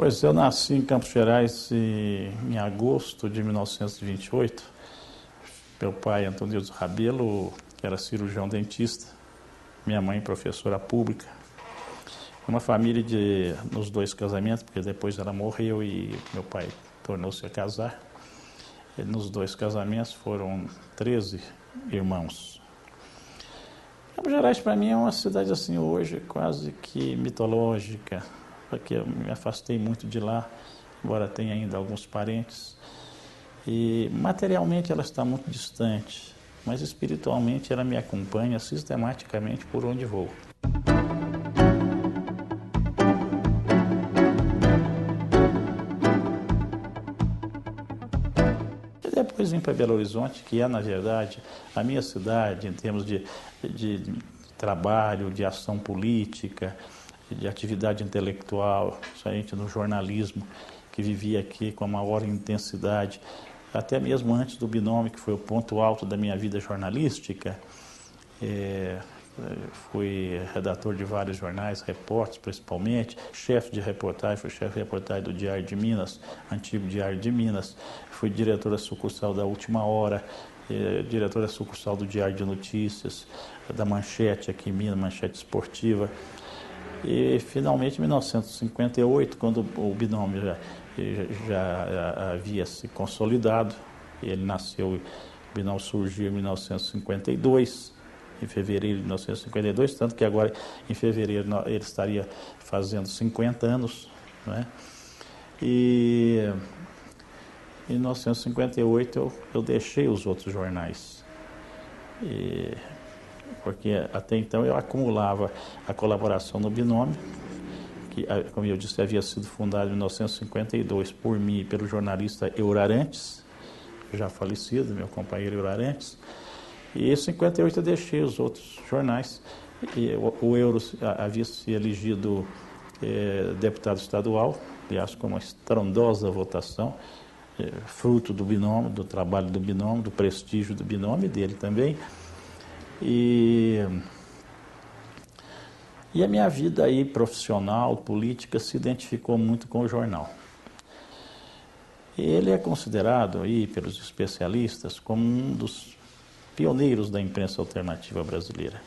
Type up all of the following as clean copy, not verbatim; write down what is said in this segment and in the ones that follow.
Pois eu nasci em Campos Gerais em agosto de 1928. Meu pai, Antônio Rabelo, que era cirurgião dentista, minha mãe, professora pública. Uma família nos dois casamentos, porque depois ela morreu e meu pai tornou-se a casar. E nos dois casamentos foram 13 irmãos. Campos Gerais, para mim, é uma cidade assim hoje quase que mitológica, porque eu me afastei muito de lá, embora tenha ainda alguns parentes. E materialmente ela está muito distante, mas espiritualmente ela me acompanha sistematicamente por onde vou. E depois vim para Belo Horizonte, que é, na verdade, a minha cidade em termos de trabalho, de ação política, de atividade intelectual, somente no jornalismo, que vivia aqui com a maior intensidade, até mesmo antes do binômio, que foi o ponto alto da minha vida jornalística. Fui redator de vários jornais, repórteres principalmente, chefe de reportagem, fui chefe de reportagem do Diário de Minas, antigo Diário de Minas, fui diretor da sucursal da Última Hora, diretor da sucursal do Diário de Notícias, da Manchete aqui em Minas, Manchete Esportiva. E finalmente em 1958, quando o binômio já havia se consolidado, ele nasceu, o binômio surgiu em 1952, em fevereiro de 1952, tanto que agora em fevereiro ele estaria fazendo 50 anos, né? E em 1958 eu deixei os outros jornais, porque até então eu acumulava a colaboração no binômio, que, como eu disse, havia sido fundado em 1952 por mim e pelo jornalista Eurarantes, já falecido, meu companheiro Eurarantes. E em 58 eu deixei os outros jornais. E o Euro havia se elegido deputado estadual, aliás, com uma estrondosa votação, fruto do binômio, do trabalho do binômio, do prestígio do binômio, dele também. E a minha vida aí profissional, política, se identificou muito com o jornal. Ele é considerado aí pelos especialistas como um dos pioneiros da imprensa alternativa brasileira.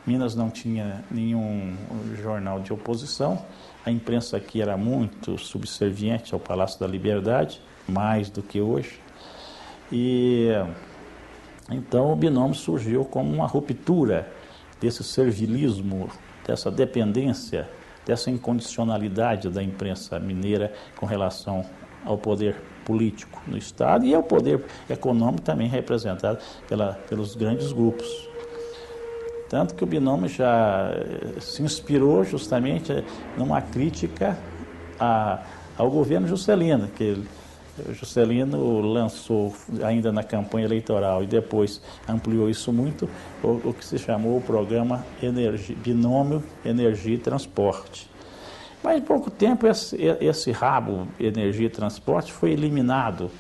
Minas não tinha nenhum jornal de oposição, a imprensa aqui era muito subserviente ao Palácio da Liberdade, mais do que hoje. E então o binômio surgiu como uma ruptura desse servilismo, dessa dependência, dessa incondicionalidade da imprensa mineira com relação ao poder político no Estado e ao poder econômico também representado pelos grandes grupos. Tanto que o binômio já se inspirou justamente numa crítica ao governo Juscelino, que Juscelino lançou ainda na campanha eleitoral e depois ampliou isso muito, o que se chamou o programa Binômio Energia e Transporte. Mas em pouco tempo esse rabo Energia e Transporte foi eliminado,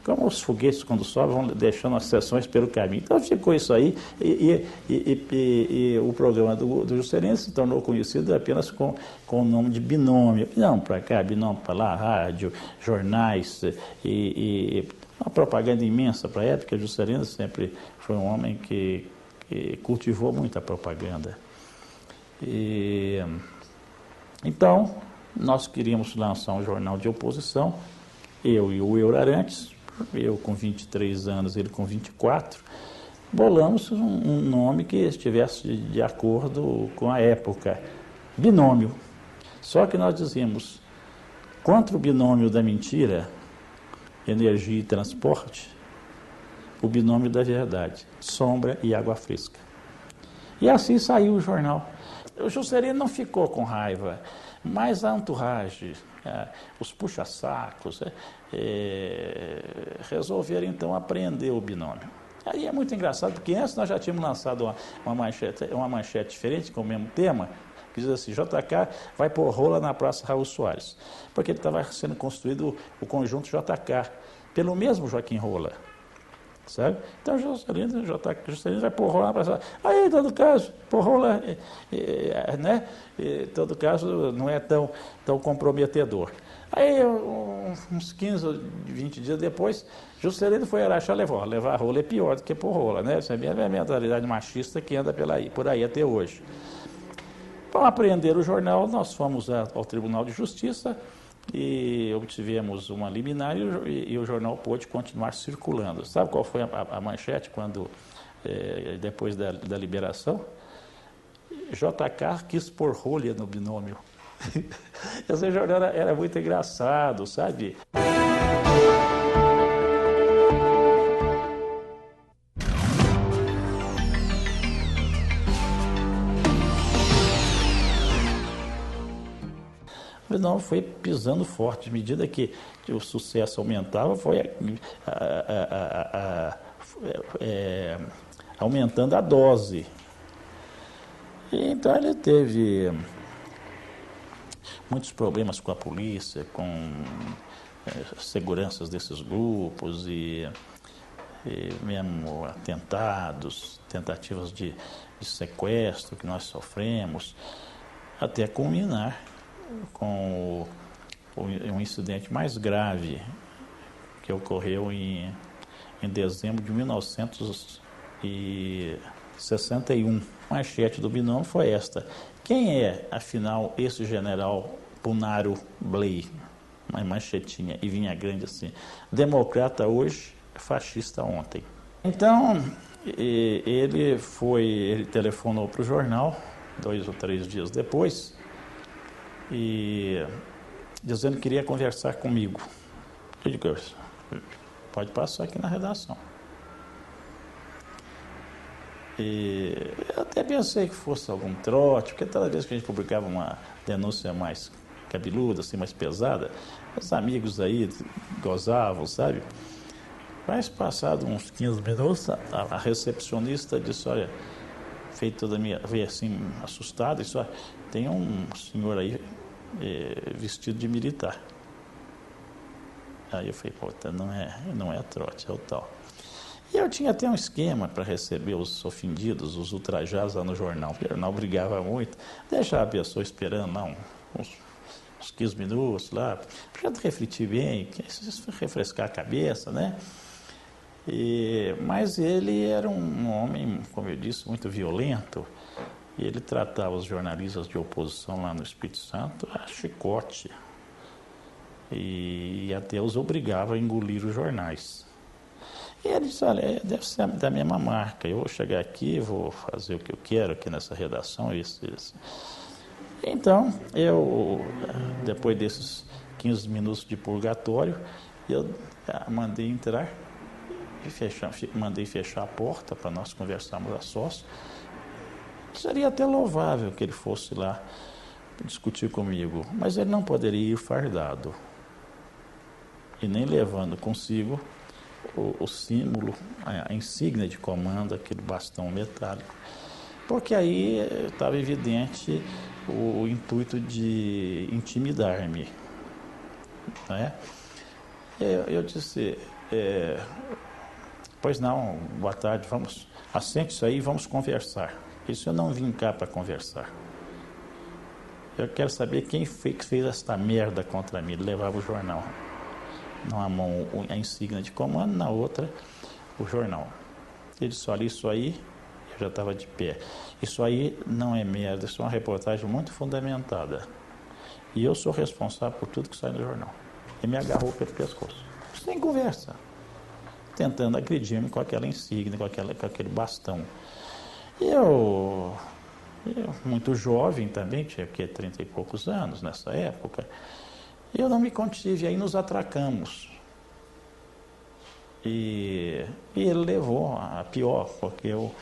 como os foguetes quando sobem vão deixando as seções pelo caminho. Então ficou isso aí e o programa do Juscelino se tornou conhecido apenas com o nome de binômio. Binômio para cá, binômio para lá, rádio, jornais e uma propaganda imensa para a época. Juscelino sempre foi um homem que cultivou muito a propaganda. Então, nós queríamos lançar um jornal de oposição, eu e o Eurarantes, eu com 23 anos, ele com 24, bolamos um nome que estivesse de acordo com a época, binômio. Só que nós dizíamos, contra o binômio da mentira, energia e transporte, o binômio da verdade, sombra e água fresca. E assim saiu o jornal. O Juscelino não ficou com raiva, mas a entourage, os puxa-sacos, resolveram então apreender o binômio. Aí é muito engraçado, porque antes nós já tínhamos lançado uma manchete diferente, com o mesmo tema, que diz assim, JK vai pôr rola na Praça Raul Soares, porque ele estava sendo construído o conjunto JK, pelo mesmo Joaquim Rola. sabe? Então, Juscelino vai pôr rola para aí, em todo caso, pôr rola, né? Em todo caso, não é tão comprometedor. Aí, uns 15 ou 20 dias depois, Juscelino foi Araxá levar rola é pior do que pôr rola, né? Essa é a mentalidade machista que anda por aí até hoje. Para apreender o jornal, nós fomos ao Tribunal de Justiça e obtivemos uma liminar e o jornal pôde continuar circulando. Sabe qual foi a manchete depois da liberação? JK quis pôr rolha no binômio. Esse jornal era muito engraçado, sabe? Não, foi pisando forte. À medida que o sucesso aumentava, foi aumentando a dose. E, então ele teve muitos problemas com a polícia, com seguranças desses grupos e mesmo atentados, tentativas de sequestro que nós sofremos, até culminar com um incidente mais grave que ocorreu em dezembro de 1961. A manchete do binômio foi esta: quem é, afinal, esse general Punaro Bley? Uma manchetinha, e vinha grande assim: democrata hoje, fascista ontem. Então, ele telefonou para o jornal 2 ou 3 dias depois, e dizendo que queria conversar comigo. Eu digo, pode passar aqui na redação. E eu até pensei que fosse algum trote, porque toda vez que a gente publicava uma denúncia mais cabeluda, assim, mais pesada, os amigos aí gozavam, sabe? Mas passado uns 15 minutos, a recepcionista disse, olha, veio assim, assustada, disse, olha, tem um senhor aí vestido de militar. Aí eu falei, não é trote, é o tal. E eu tinha até um esquema para receber os ofendidos, os ultrajados lá no jornal. O jornal brigava muito, deixava a pessoa esperando lá uns 15 minutos lá, para refletir bem, refrescar a cabeça, né? Mas ele era um homem, como eu disse, muito violento. E ele tratava os jornalistas de oposição lá no Espírito Santo a chicote. E até os obrigava a engolir os jornais. E ele disse, olha, deve ser da mesma marca. Eu vou chegar aqui, vou fazer o que eu quero aqui nessa redação, isso. Então, depois desses 15 minutos de purgatório, eu mandei entrar e mandei fechar a porta para nós conversarmos a sós. Seria até louvável que ele fosse lá discutir comigo, mas ele não poderia ir fardado e nem levando consigo o símbolo, a insígnia de comando, aquele bastão metálico, porque aí estava evidente o intuito de intimidar-me, né? Eu disse, pois não, boa tarde, assente isso aí e vamos conversar. Isso eu não vim cá para conversar. Eu quero saber quem foi que fez esta merda contra mim. Ele levava o jornal. Numa mão a insígnia de comando, na outra o jornal. Ele disse, olha, isso aí, eu já estava de pé. Isso aí não é merda, isso é uma reportagem muito fundamentada. E eu sou responsável por tudo que sai no jornal. Ele me agarrou pelo pescoço. Sem conversa. Tentando agredir-me com aquela insígnia, com aquele bastão. Eu muito jovem também, tinha 30 e poucos anos nessa época, eu não me contive, aí nos atracamos. E ele levou a pior, porque eu,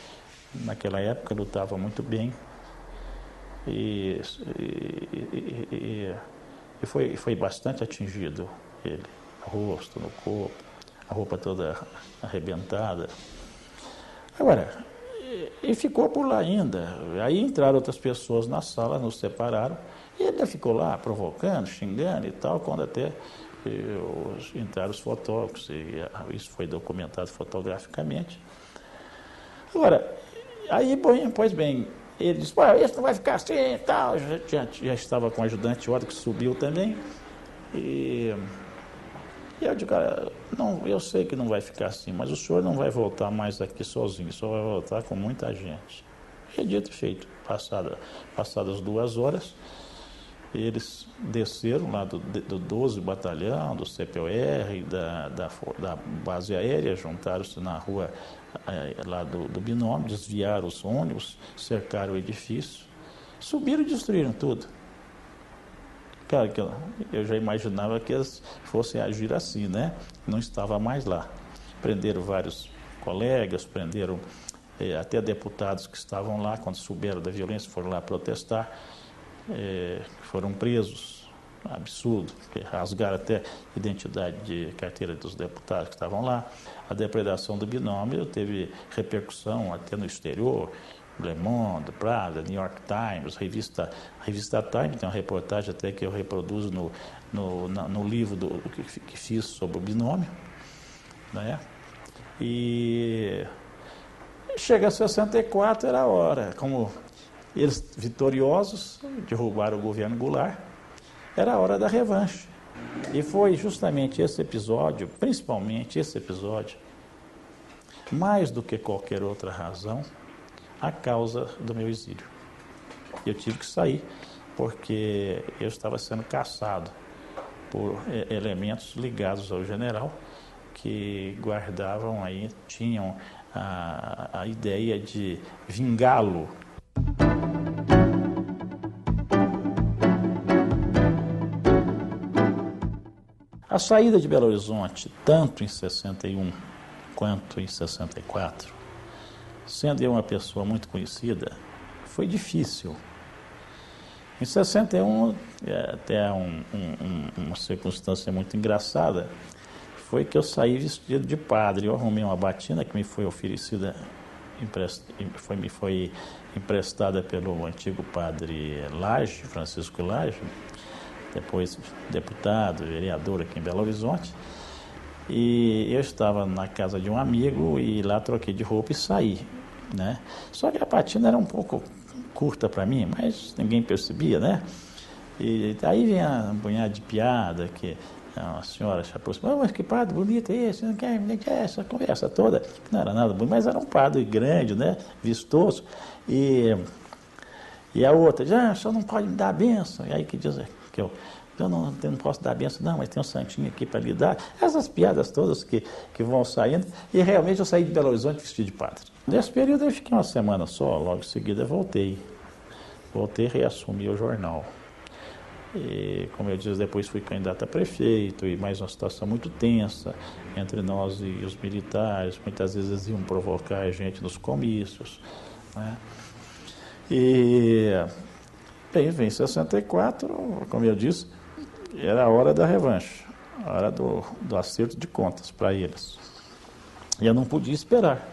naquela época, lutava muito bem. E foi bastante atingido ele, no rosto, no corpo, a roupa toda arrebentada. Agora, e ficou por lá ainda. Aí entraram outras pessoas na sala, nos separaram. E ele ficou lá provocando, xingando e tal, quando até entraram os fotógrafos, e isso foi documentado fotograficamente. Agora, aí, pois bem, ele disse, esse não vai ficar assim e tal. Já estava com o ajudante de ordem que subiu também. E eu digo, não, eu sei que não vai ficar assim, mas o senhor não vai voltar mais aqui sozinho, só vai voltar com muita gente. E dito e feito, passadas 2 horas, eles desceram lá do 12 Batalhão, do CPOR, da base aérea, juntaram-se na rua lá do Binômio, desviaram os ônibus, cercaram o edifício, subiram e destruíram tudo. Cara, que eu já imaginava que eles fossem agir assim, né? Não estava mais lá. Prenderam vários colegas, prenderam até deputados que estavam lá, quando souberam da violência, foram lá protestar, foram presos, absurdo, rasgaram até identidade de carteira dos deputados que estavam lá. A depredação do Binômio teve repercussão até no exterior, Le Monde, Pravda, New York Times, revista Time, tem uma reportagem até que eu reproduzo no livro que fiz sobre o Binômio, né? E chega a 64, era a hora, como eles vitoriosos derrubaram o governo Goulart, era a hora da revanche. E foi justamente esse episódio, principalmente esse episódio, mais do que qualquer outra razão, a causa do meu exílio. Eu tive que sair, porque eu estava sendo caçado por elementos ligados ao general, que guardavam aí, tinham a ideia de vingá-lo. A saída de Belo Horizonte, tanto em 61 quanto em 64, sendo eu uma pessoa muito conhecida, foi difícil. Em 61, até uma circunstância muito engraçada, foi que eu saí vestido de padre. Eu arrumei uma batina que me foi oferecida, me foi emprestada pelo antigo padre Lage, Francisco Lage, depois deputado, vereador aqui em Belo Horizonte. E eu estava na casa de um amigo e lá troquei de roupa e saí, né? Só que a batina era um pouco curta para mim, mas ninguém percebia, né? E aí vem um punhado de piada, que a senhora se aproximou, mas que padre bonito é esse? Não quer essa conversa toda? Que não era nada bonito, mas era um padre grande, né? Vistoso. E a outra, o senhor não pode me dar a bênção. E aí que diz que eu não posso dar a bênção, não, mas tem um santinho aqui para lhe dar. Essas piadas todas que vão saindo. E realmente eu saí de Belo Horizonte vestido de padre. Nesse período eu fiquei uma semana só, logo em seguida voltei. Voltei e reassumi o jornal. E, como eu disse, depois fui candidato a prefeito, e mais uma situação muito tensa entre nós e os militares. Muitas vezes eles iam provocar a gente nos comícios, né? E, bem, em 64, como eu disse, era a hora da revanche, a hora do acerto de contas para eles. E eu não podia esperar.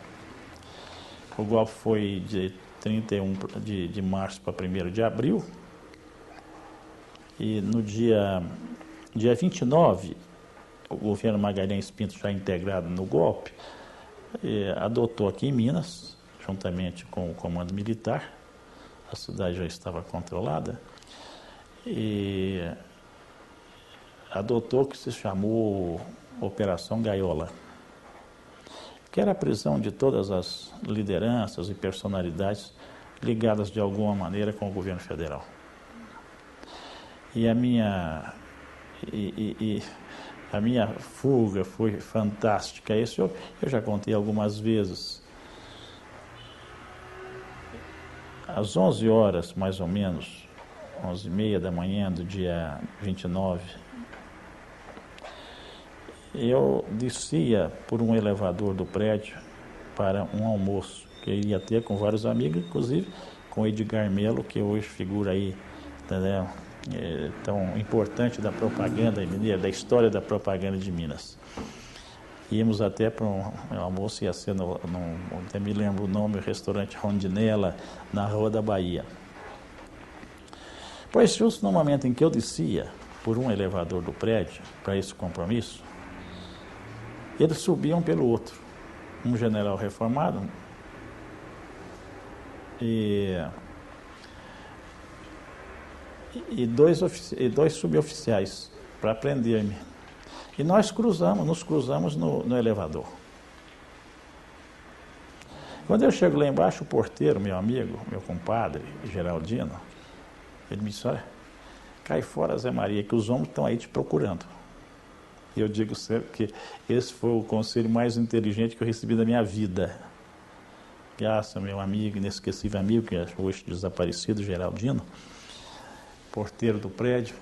O golpe foi de 31 de março para 1º de abril, e no dia 29, o governo Magalhães Pinto, já integrado no golpe, adotou aqui em Minas, juntamente com o comando militar, a cidade já estava controlada, e adotou o que se chamou Operação Gaiola, que era a prisão de todas as lideranças e personalidades ligadas de alguma maneira com o governo federal. E a minha fuga foi fantástica. Isso eu já contei algumas vezes. Às 11 horas, mais ou menos, 11h30 da manhã do dia 29, eu descia por um elevador do prédio para um almoço que eu iria ter com vários amigos, inclusive com Edgar Melo, que hoje figura aí, entendeu? Tão importante da propaganda mineira, da história da propaganda de Minas. Íamos até para um almoço, ia ser até me lembro o nome, o restaurante Rondinella, na Rua da Bahia. Pois justo no momento em que eu descia, por um elevador do prédio para esse compromisso, eles subiam pelo outro. Um general reformado e dois suboficiais para prender-me. E nós nos cruzamos no elevador. Quando eu chego lá embaixo, o porteiro, meu amigo, meu compadre, Geraldino, ele me disse: olha, cai fora, Zé Maria, que os homens estão aí te procurando. E eu digo sempre que esse foi o conselho mais inteligente que eu recebi da minha vida. Graças ao meu amigo, inesquecível amigo, que é hoje desaparecido, Geraldino, porteiro do prédio.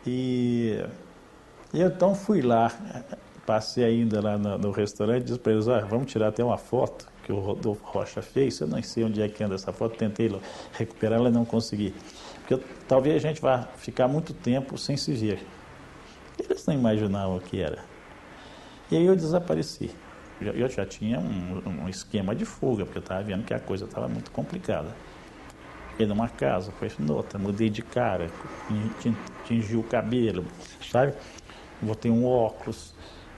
E eu então fui lá, passei ainda lá no restaurante e disse para eles: olha, vamos tirar até uma foto que o Rodolfo Rocha fez. Eu não sei onde é que anda essa foto, tentei recuperá-la e não consegui. Porque talvez a gente vá ficar muito tempo sem se ver. Eles não imaginavam o que era. E aí eu desapareci. Eu já tinha um esquema de fuga, porque eu estava vendo que a coisa estava muito complicada. Fiquei numa casa, foi noutra, mudei de cara, tingi o cabelo, sabe? Botei um óculos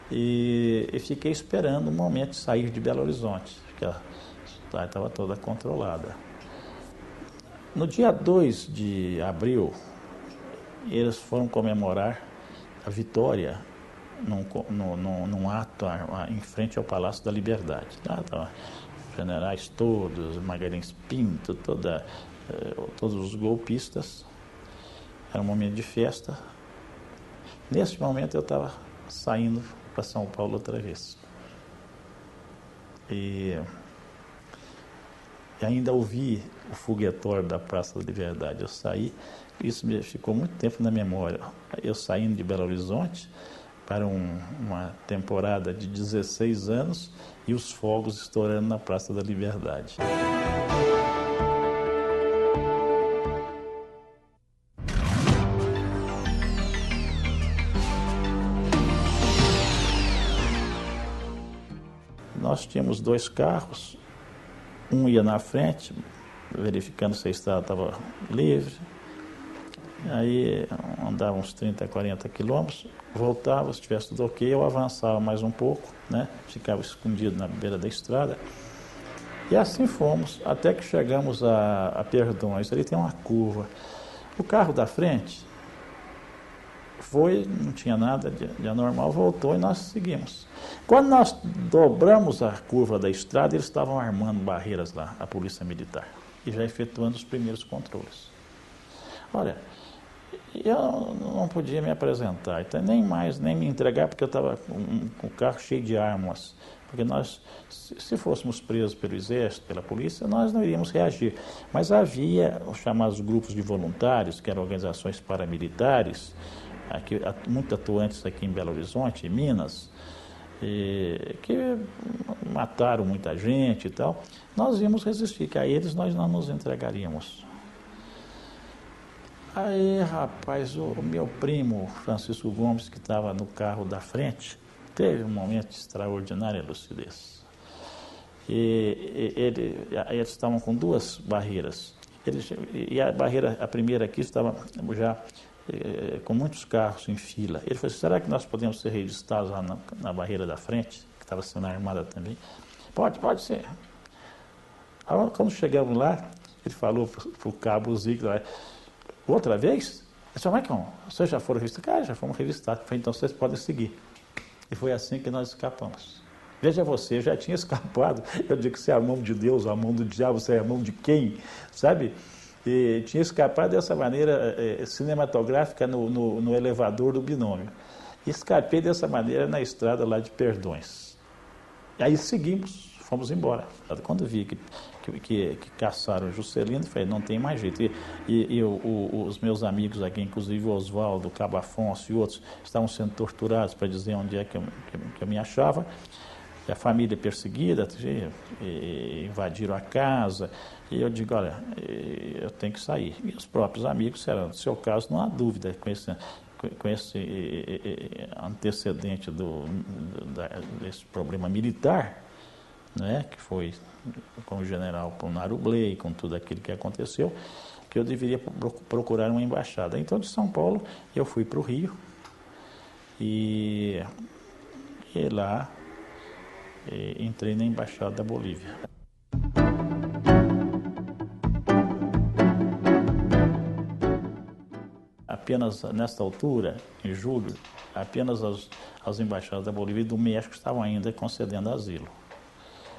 e fiquei esperando o momento de sair de Belo Horizonte, porque a cidade estava toda controlada. No dia 2 de abril, eles foram comemorar a vitória num ato em frente ao Palácio da Liberdade. Estavam generais todos, Magalhães Pinto, todos os golpistas. Era um momento de festa. Nesse momento eu estava saindo para São Paulo outra vez. E ainda ouvi o foguetório da Praça da Liberdade. Eu saí, isso me ficou muito tempo na memória. Eu saindo de Belo Horizonte para uma temporada de 16 anos e os fogos estourando na Praça da Liberdade. Nós tínhamos 2 carros, um ia na frente, verificando se a estrada estava livre. Aí andava uns 30, 40 quilômetros, voltava, se tivesse tudo ok, eu avançava mais um pouco, né? Ficava escondido na beira da estrada. E assim fomos, até que chegamos a Perdões. Ali tem uma curva. O carro da frente foi, não tinha nada de anormal, voltou e nós seguimos. Quando nós dobramos a curva da estrada, eles estavam armando barreiras lá, a polícia militar, e já efetuando os primeiros controles. Olha, eu não podia me apresentar, então nem me entregar, porque eu estava com o carro cheio de armas. Porque nós, se fôssemos presos pelo Exército, pela polícia, nós não iríamos reagir. Mas havia os chamados grupos de voluntários, que eram organizações paramilitares, aqui, muito atuantes aqui em Belo Horizonte, em Minas, que mataram muita gente e tal. Nós íamos resistir, que a eles nós não nos entregaríamos. Aí, rapaz, o meu primo, Francisco Gomes, que estava no carro da frente, teve um momento de extraordinária lucidez. Eles estavam com 2 barreiras. E a primeira aqui estava já com muitos carros em fila. Ele falou: será que nós podemos ser revistados lá na barreira da frente, que estava sendo armada também? Pode ser. Aí, quando chegamos lá, ele falou para o cabo Zico: outra vez? Eu disse: Maicon, vocês já foram revistados? Já fomos revistados. Eu falei: então vocês podem seguir. E foi assim que nós escapamos. Veja você, eu já tinha escapado. Eu digo que você é a mão de Deus, a mão do diabo, você é a mão de quem? Sabe? E tinha escapado dessa maneira cinematográfica no elevador do binômio. E escapei dessa maneira na estrada lá de Perdões. E aí seguimos, fomos embora. Quando vi que caçaram o Juscelino, falei: não tem mais jeito. E os meus amigos aqui, inclusive o Oswaldo, o Cabo Afonso e outros, estavam sendo torturados para dizer onde é que eu me achava. E a família perseguida, invadiram a casa. E eu digo: olha, eu tenho que sair. E os próprios amigos disseram: no seu caso, não há dúvida, com esse antecedente desse problema militar, né, que foi com o general Polnaro Bley, com tudo aquilo que aconteceu, que eu deveria procurar uma embaixada. Então, de São Paulo, eu fui para o Rio e lá entrei na embaixada da Bolívia. Apenas nesta altura, em julho, apenas as embaixadas da Bolívia e do México estavam ainda concedendo asilo.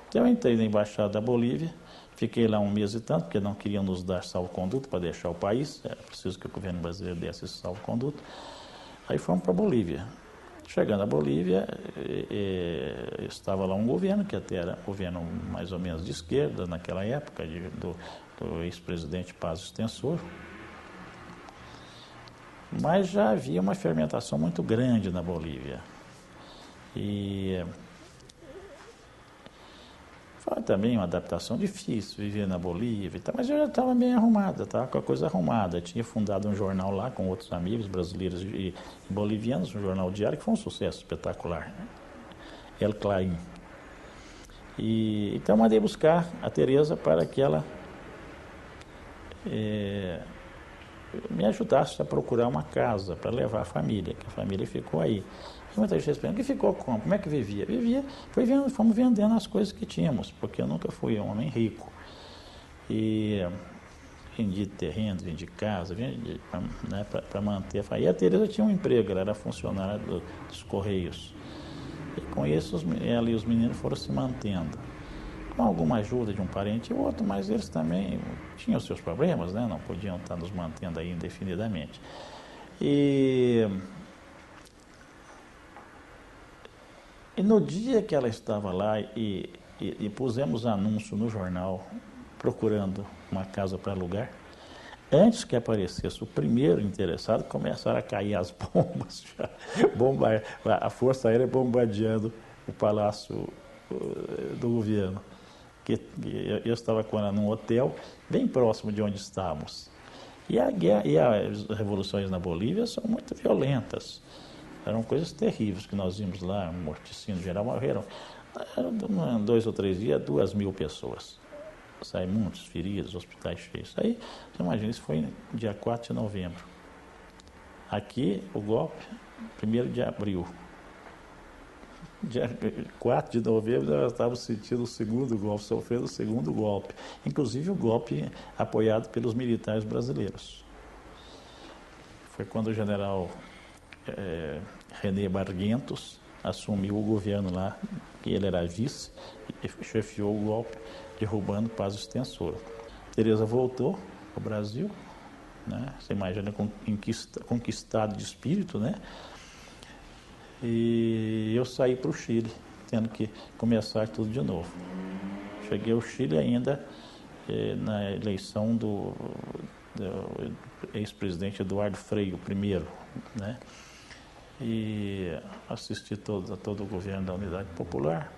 Então eu entrei na embaixada da Bolívia, fiquei lá 1 mês e tanto, porque não queriam nos dar salvo-conduto para deixar o país, era preciso que o governo brasileiro desse esse salvo-conduto. Aí fomos para a Bolívia. Chegando à Bolívia, estava lá um governo, que até era um governo mais ou menos de esquerda naquela época, do ex-presidente Paz Extensor. Mas já havia uma fermentação muito grande na Bolívia. E foi também uma adaptação difícil, viver na Bolívia, mas eu já estava bem arrumada, estava com a coisa arrumada. Eu tinha fundado um jornal lá com outros amigos brasileiros e bolivianos, um jornal diário que foi um sucesso espetacular, El Clarín. Então mandei buscar a Tereza para que ela me ajudasse a procurar uma casa para levar a família, que a família ficou aí. E muita gente pergunta, que ficou como? Como é que vivia? Vivia, fomos vendendo as coisas que tínhamos, porque eu nunca fui um homem rico. E vendi terreno, vendi casa, vendi, né, para manter a família. E a Tereza tinha um emprego, ela era funcionária dos Correios. E com isso ela e os meninos foram se mantendo. Com alguma ajuda de um parente e outro, mas eles também tinham seus problemas, né? Não podiam estar nos mantendo aí indefinidamente. E no dia que ela estava lá e pusemos anúncio no jornal procurando uma casa para alugar, antes que aparecesse o primeiro interessado, começaram a cair as bombas, a Força Aérea bombardeando o palácio do governo. Eu estava com ela num hotel bem próximo de onde estávamos. E as revoluções na Bolívia são muito violentas. Eram coisas terríveis que nós vimos lá, um morticínio geral, morreram. Em 2 ou 3 dias, 2.000 pessoas. Saíram muitos feridos, hospitais cheios. Aí, você imagina, isso foi dia 4 de novembro. Aqui, o golpe, 1º de abril. Dia 4 de novembro, nós estávamos sentindo o segundo golpe, sofrendo o segundo golpe. Inclusive o golpe apoiado pelos militares brasileiros. Foi quando o general René Barguentos assumiu o governo lá, que ele era vice, e chefiou o golpe, derrubando Paz Extensor. Tereza voltou ao Brasil, né? Você imagina, conquistado de espírito, né? E eu saí para o Chile, tendo que começar tudo de novo. Cheguei ao Chile ainda na eleição do ex-presidente Eduardo Frei, o primeiro, né? E assisti a todo o governo da Unidade Popular,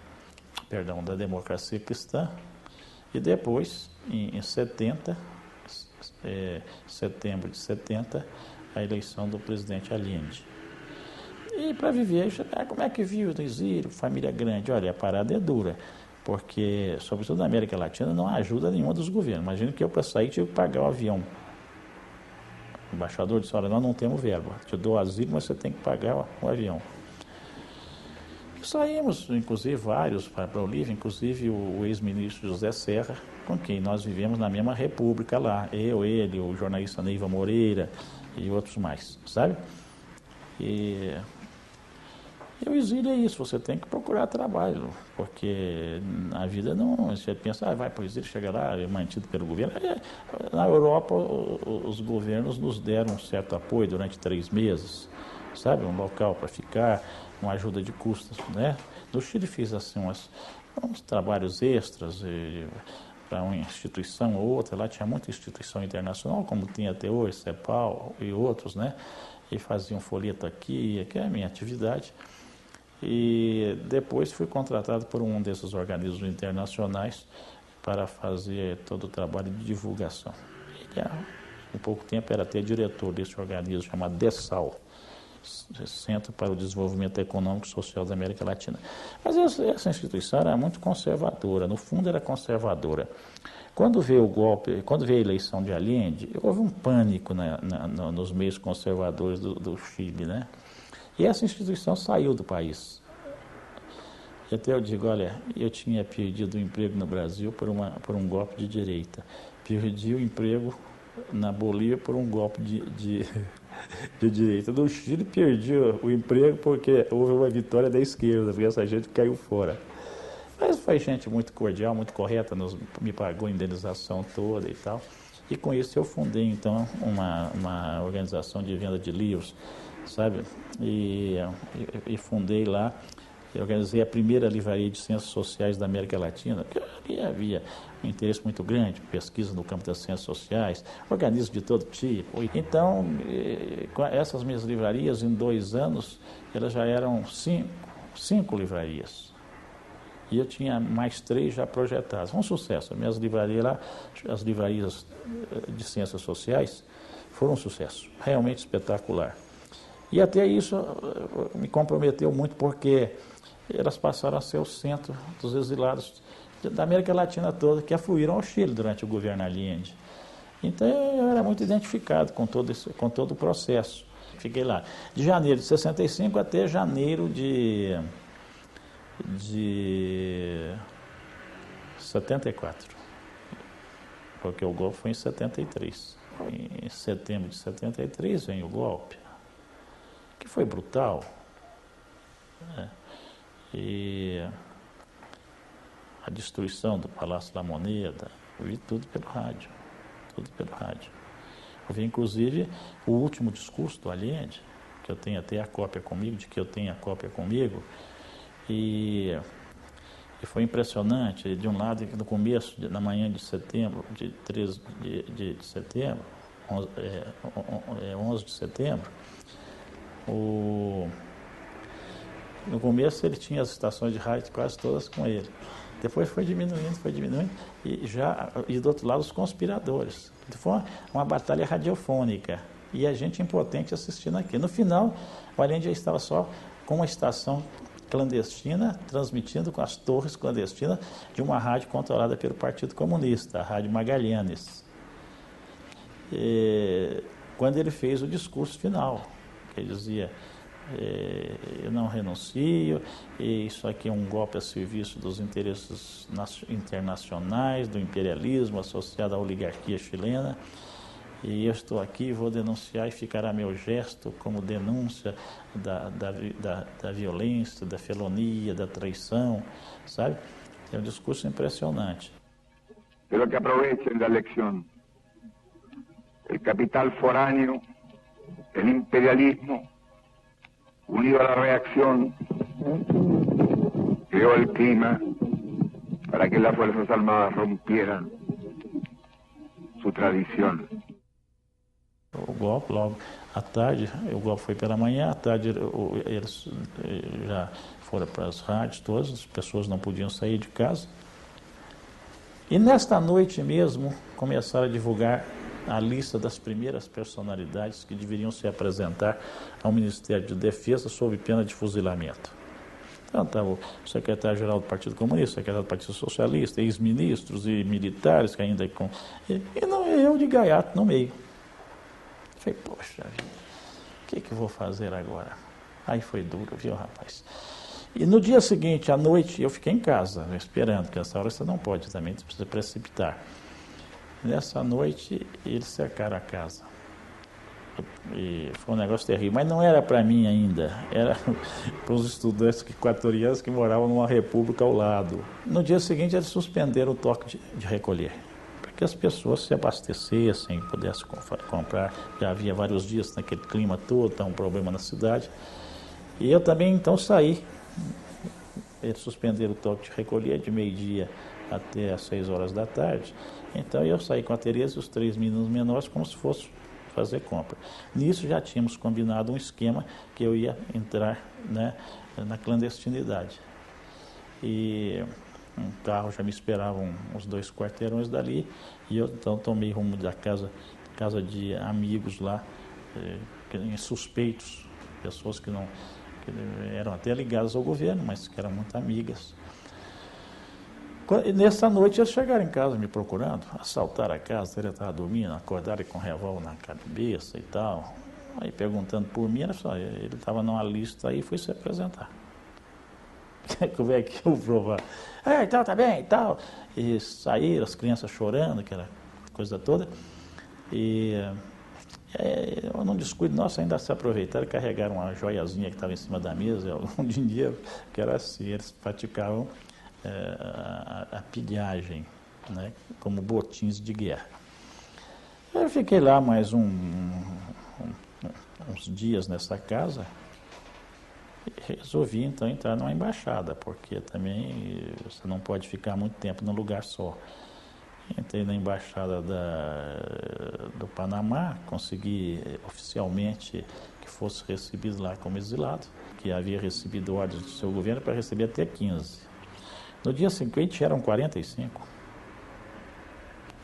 da Democracia Cristã, e depois, em 70, setembro de 70, a eleição do presidente Allende. E para viver, como é que vive no exílio, família grande? Olha, a parada é dura, porque, sobretudo na América Latina, não há ajuda nenhuma dos governos. Imagina que eu, para sair, tive que pagar o avião. O embaixador disse, olha, nós não temos verba, te dou asilo, mas você tem que pagar o avião. E saímos, inclusive, vários para a Bolívia, inclusive o ex-ministro José Serra, com quem nós vivemos na mesma república lá. Ele, o jornalista Neiva Moreira e outros mais, sabe? E o exílio é isso, você tem que procurar trabalho, porque a vida não, você pensa, vai para o exílio, chega lá, é mantido pelo governo. Na Europa, os governos nos deram um certo apoio durante 3 meses, sabe, um local para ficar, uma ajuda de custos, né? No Chile fiz assim uns trabalhos extras para uma instituição ou outra, lá tinha muita instituição internacional, como tem até hoje, CEPAL e outros, né? E fazia um folheto aqui, que é a minha atividade. E depois fui contratado por um desses organismos internacionais para fazer todo o trabalho de divulgação. E há um pouco tempo era até diretor desse organismo chamado DESAL, Centro para o Desenvolvimento Econômico e Social da América Latina. Mas essa instituição era muito conservadora, no fundo era conservadora. Quando veio o golpe, quando veio a eleição de Allende, houve um pânico nos meios conservadores do Chile, né? E essa instituição saiu do país. E até eu digo, olha, eu tinha perdido o emprego no Brasil por um golpe de direita. Perdi o emprego na Bolívia por um golpe de direita. No Chile perdi o emprego porque houve uma vitória da esquerda, porque essa gente caiu fora. Mas foi gente muito cordial, muito correta, me pagou a indenização toda e tal. E com isso eu fundei, então, uma organização de venda de livros, sabe? E fundei lá, eu organizei a primeira livraria de ciências sociais da América Latina, porque ali havia um interesse muito grande, pesquisa no campo das ciências sociais, organismos de todo tipo. Então, com essas minhas livrarias, em 2 anos, elas já eram 5 livrarias. E eu tinha mais 3 já projetadas. Um sucesso. Minhas livrarias lá, as livrarias de ciências sociais, foram um sucesso. Realmente espetacular. E até isso me comprometeu muito, porque elas passaram a ser o centro dos exilados da América Latina toda, que afluíram ao Chile durante o governo Allende. Então eu era muito identificado com todo o processo. Fiquei lá de janeiro de 65 até janeiro de 74, porque o golpe foi em 73. Em setembro de 73 vem o golpe, que foi brutal, né? E a destruição do Palácio da Moneda, eu vi tudo pelo rádio, Eu vi inclusive o último discurso do Allende, que eu tenho até a cópia comigo, e foi impressionante. De um lado, no começo, na manhã de setembro, de 13 de setembro, 11 de setembro, no começo ele tinha as estações de rádio quase todas com ele. Depois foi diminuindo, e do outro lado os conspiradores. Foi uma batalha radiofônica, e a gente impotente assistindo aqui. No final, o Allende já estava só com uma estação clandestina, transmitindo com as torres clandestinas de uma rádio controlada pelo Partido Comunista, a Rádio Magallanes. Quando ele fez o discurso final, que ele dizia: eu não renuncio, e isso aqui é um golpe a serviço dos interesses internacionais, do imperialismo associado à oligarquia chilena, e eu estou aqui, vou denunciar, e ficará meu gesto como denúncia da violência, da felonia, da traição, sabe? É um discurso impressionante. Pero que aprovechen da eleição. O capital foráneo, o imperialismo, unido a la reacción, creó el clima para que las Fuerzas Armadas rompieran su tradición. O golpe, logo à tarde, o golpe foi pela manhã, à tarde eles já foram para as rádios todas, as pessoas não podiam sair de casa. E nesta noite mesmo começaram a divulgar a lista das primeiras personalidades que deveriam se apresentar ao Ministério de Defesa sob pena de fuzilamento. Então estava o secretário-geral do Partido Comunista, o secretário do Partido Socialista, ex-ministros e militares que ainda com... E não, eu de gaiato no meio. Falei, poxa vida, o que eu vou fazer agora? Aí foi duro, viu, rapaz? E no dia seguinte, à noite, eu fiquei em casa, esperando, porque essa hora você não pode também, você precisa precipitar. Nessa noite, eles cercaram a casa. E foi um negócio terrível, mas não era para mim ainda, era para os estudantes equatorianos que moravam numa república ao lado. No dia seguinte, eles suspenderam o toque de recolher, que as pessoas se abastecessem, pudessem comprar. Já havia vários dias naquele clima todo, tá um problema na cidade. E eu também então saí. Eles suspenderam o toque de recolher de meio-dia até às 6 horas da tarde. Então eu saí com a Tereza e os 3 meninos menores como se fosse fazer compra. Nisso já tínhamos combinado um esquema que eu ia entrar, né, na clandestinidade. E um carro já me esperava uns 2 quarteirões dali, e eu então tomei rumo da casa de amigos lá, suspeitos, pessoas que eram até ligadas ao governo, mas que eram muito amigas. Nessa noite eles chegaram em casa me procurando, assaltaram a casa, ele estava dormindo, acordaram com um revólver na cabeça e tal. Aí perguntando por mim, ele estava numa lista aí e foi se apresentar. Como é que eu vou provar? Então tá bem e tal. E saíram, as crianças chorando, aquela coisa toda. E num descuido nosso ainda se aproveitaram e carregaram uma joiazinha que estava em cima da mesa, algum dinheiro, que era assim, eles praticavam a pilhagem, né, como botins de guerra. Eu fiquei lá mais uns dias nessa casa e resolvi então entrar numa embaixada, porque também você não pode ficar muito tempo num lugar só. Entrei na embaixada do Panamá, consegui oficialmente que fosse recebido lá como exilado, que havia recebido ordens do seu governo para receber até 15. No dia seguinte eram 45.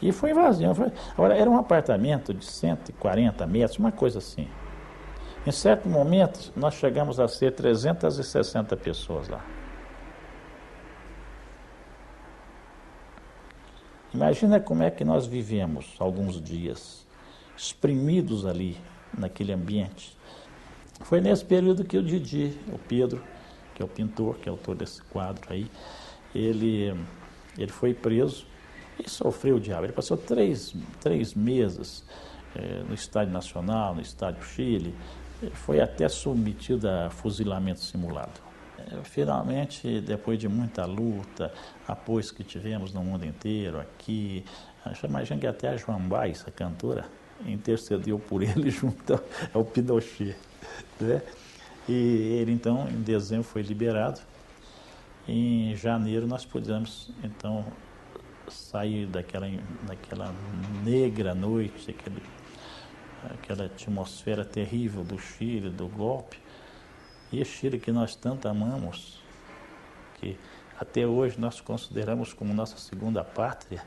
E foi invasão. Agora, era um apartamento de 140 metros, uma coisa assim. Em certo momento, nós chegamos a ser 360 pessoas lá. Imagina como é que nós vivemos alguns dias, espremidos ali, naquele ambiente. Foi nesse período que o Didi, o Pedro, que é o pintor, que é autor desse quadro aí, ele foi preso e sofreu o diabo. Ele passou três meses no Estádio Nacional, no Estádio Chile, foi até submetido a fuzilamento simulado. Finalmente, depois de muita luta, apoios que tivemos no mundo inteiro, aqui, imagina que até a Joan Baez, a cantora, intercedeu por ele junto ao Pinochet, né? E ele, então, em dezembro foi liberado. Em janeiro nós pudemos, então, sair daquela negra noite, aquela atmosfera terrível do Chile, do golpe. E o Chile que nós tanto amamos, que até hoje nós consideramos como nossa segunda pátria,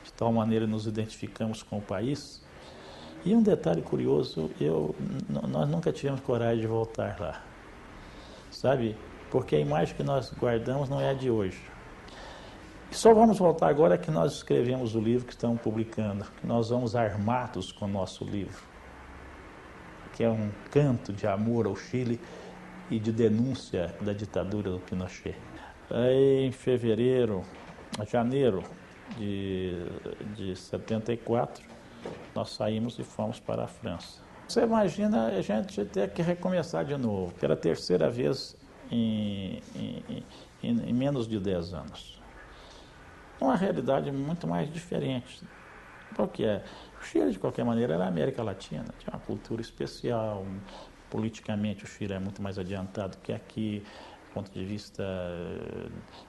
de tal maneira nos identificamos com o país. E um detalhe curioso, nós nunca tivemos coragem de voltar lá, sabe? Porque a imagem que nós guardamos não é a de hoje. E só vamos voltar agora que nós escrevemos o livro que estamos publicando, que nós vamos armados com o nosso livro, que é um canto de amor ao Chile e de denúncia da ditadura do Pinochet. Aí, em janeiro de 74, nós saímos e fomos para a França. Você imagina a gente ter que recomeçar de novo, pela terceira vez em menos de 10 anos. Uma realidade muito mais diferente. Porque o Chile, de qualquer maneira, era a América Latina, tinha uma cultura especial, politicamente o Chile é muito mais adiantado que aqui, do ponto de vista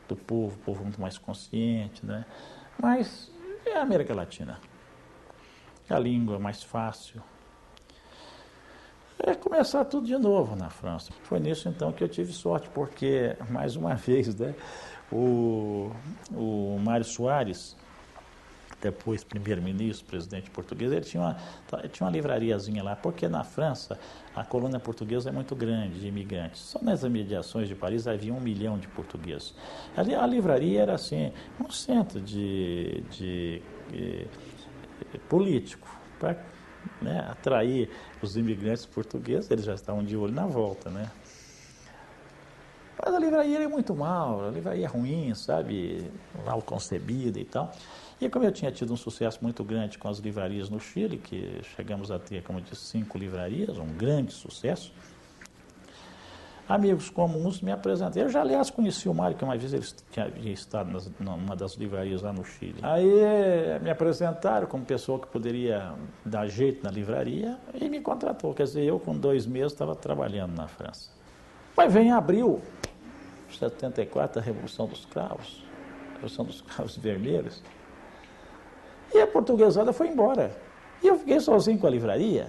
do povo, o povo muito mais consciente, né? Mas é a América Latina. A língua é mais fácil. É começar tudo de novo na França. Foi nisso então que eu tive sorte, porque, mais uma vez, né, o Mário Soares, depois primeiro-ministro, presidente português, ele tinha uma livrariazinha lá, porque na França a colônia portuguesa é muito grande, de imigrantes. Só nas imediações de Paris havia 1 milhão de portugueses. Ali a livraria era assim, um centro político, para, né, atrair os imigrantes portugueses, eles já estavam de olho na volta, né? Mas a livraria era muito mal, a livraria ruim, sabe, mal concebida e tal. E como eu tinha tido um sucesso muito grande com as livrarias no Chile, que chegamos a ter, como eu disse, 5 livrarias, um grande sucesso, amigos comuns me apresentaram. Eu já, aliás, conheci o Mário, que uma vez ele tinha estado numa das livrarias lá no Chile. Aí me apresentaram como pessoa que poderia dar jeito na livraria e me contratou. Quer dizer, eu com 2 meses estava trabalhando na França. Mas vem em abril, 74, a Revolução dos Cravos, Vermelhos, e a portuguesada foi embora. E eu fiquei sozinho com a livraria,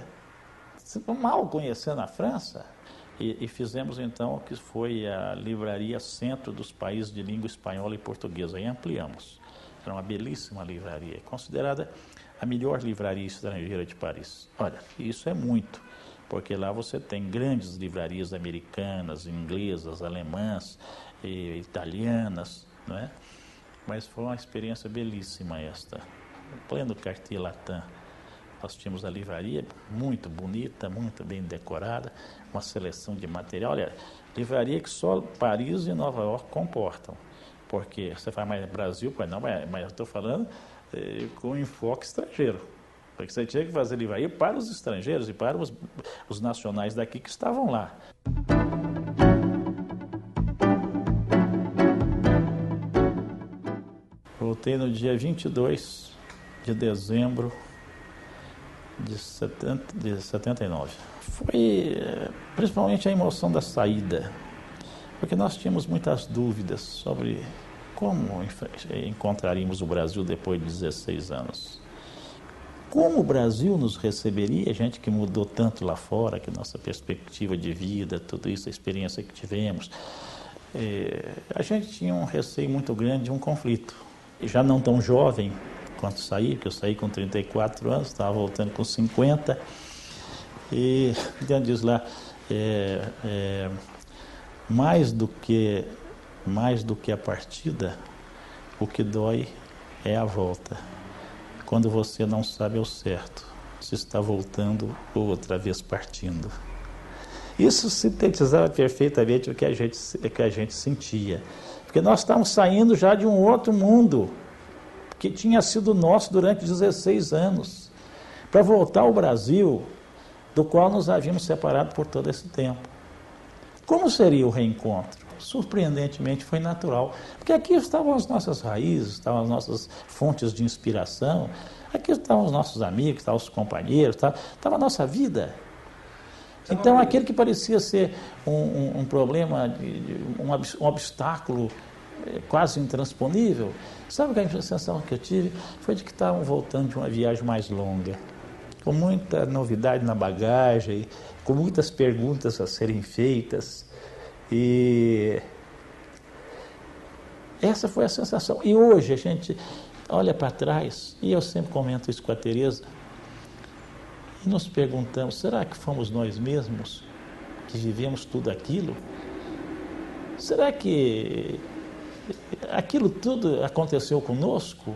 mal conhecendo a França. E fizemos então o que foi a livraria Centro dos Países de Língua Espanhola e Portuguesa. E ampliamos. Era uma belíssima livraria, considerada a melhor livraria estrangeira de Paris. Olha, isso é muito, porque lá você tem grandes livrarias americanas, inglesas, alemãs, italianas, não é? Mas foi uma experiência belíssima esta. Em pleno Quartier Latin, nós tínhamos a livraria muito bonita, muito bem decorada, uma seleção de material. Olha, livraria que só Paris e Nova York comportam. Porque você fala, mas Brasil, mas eu estou falando com enfoque estrangeiro. Porque você tinha que fazer livraria para os estrangeiros e para os nacionais daqui que estavam lá. Voltei no dia 22 de dezembro de 79. Foi principalmente a emoção da saída, porque nós tínhamos muitas dúvidas sobre como encontraríamos o Brasil depois de 16 anos. Como o Brasil nos receberia, gente que mudou tanto lá fora, que nossa perspectiva de vida, tudo isso, a experiência que tivemos. A gente tinha um receio muito grande de um conflito. Já não tão jovem quando saí, porque eu saí com 34 anos, estava voltando com 50. E dentro disso lá, mais do que a partida, o que dói é a volta. Quando você não sabe ao certo se está voltando ou outra vez partindo. Isso sintetizava perfeitamente o que a gente sentia. Porque nós estávamos saindo já de um outro mundo que tinha sido nosso durante 16 anos, para voltar ao Brasil, do qual nos havíamos separado por todo esse tempo. Como seria o reencontro? Surpreendentemente foi natural, porque aqui estavam as nossas raízes, estavam as nossas fontes de inspiração, aqui estavam os nossos amigos, estavam os companheiros, estava a nossa vida. Então aquele que parecia ser um problema, um obstáculo quase intransponível, sabe a sensação que eu tive? Foi de que estavam voltando de uma viagem mais longa, com muita novidade na bagagem, com muitas perguntas a serem feitas. E essa foi a sensação. E hoje a gente olha para trás, e eu sempre comento isso com a Tereza, e nos perguntamos, será que fomos nós mesmos que vivemos tudo aquilo? Será que aquilo tudo aconteceu conosco?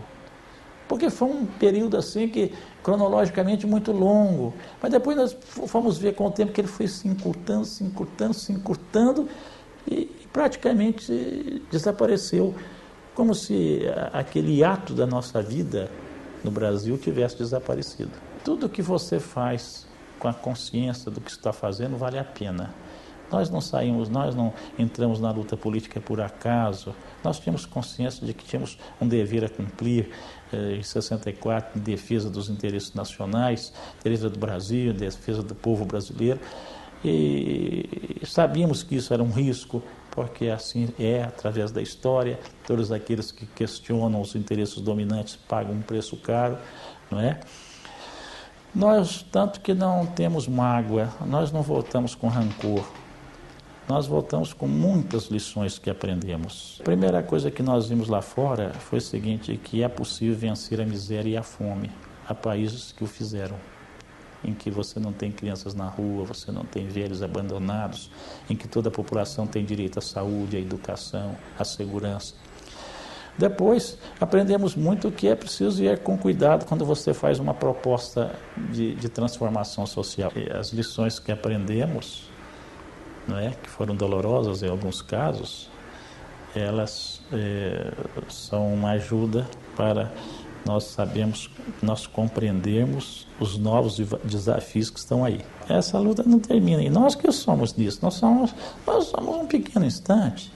Porque foi um período assim que, cronologicamente, muito longo. Mas depois nós fomos ver com o tempo que ele foi se encurtando e praticamente desapareceu. Como se aquele ato da nossa vida no Brasil tivesse desaparecido. Tudo que você faz com a consciência do que está fazendo vale a pena. Nós não saímos, nós não entramos na luta política por acaso. Nós tínhamos consciência de que tínhamos um dever a cumprir em 64, em defesa dos interesses nacionais, defesa do Brasil, defesa do povo brasileiro. E sabíamos que isso era um risco, porque assim é através da história. Todos aqueles que questionam os interesses dominantes pagam um preço caro, não é? Nós, tanto que não temos mágoa, nós não voltamos com rancor. Nós voltamos com muitas lições que aprendemos. A primeira coisa que nós vimos lá fora foi o seguinte, que é possível vencer a miséria e a fome. Há países que o fizeram, em que você não tem crianças na rua, você não tem velhos abandonados, em que toda a população tem direito à saúde, à educação, à segurança. Depois, aprendemos muito que é preciso ir com cuidado quando você faz uma proposta de transformação social. E as lições que aprendemos, não é, que foram dolorosas em alguns casos, elas são uma ajuda para nós sabermos, nós compreendermos os novos desafios que estão aí. Essa luta não termina, e nós que somos nisso, nós somos um pequeno instante.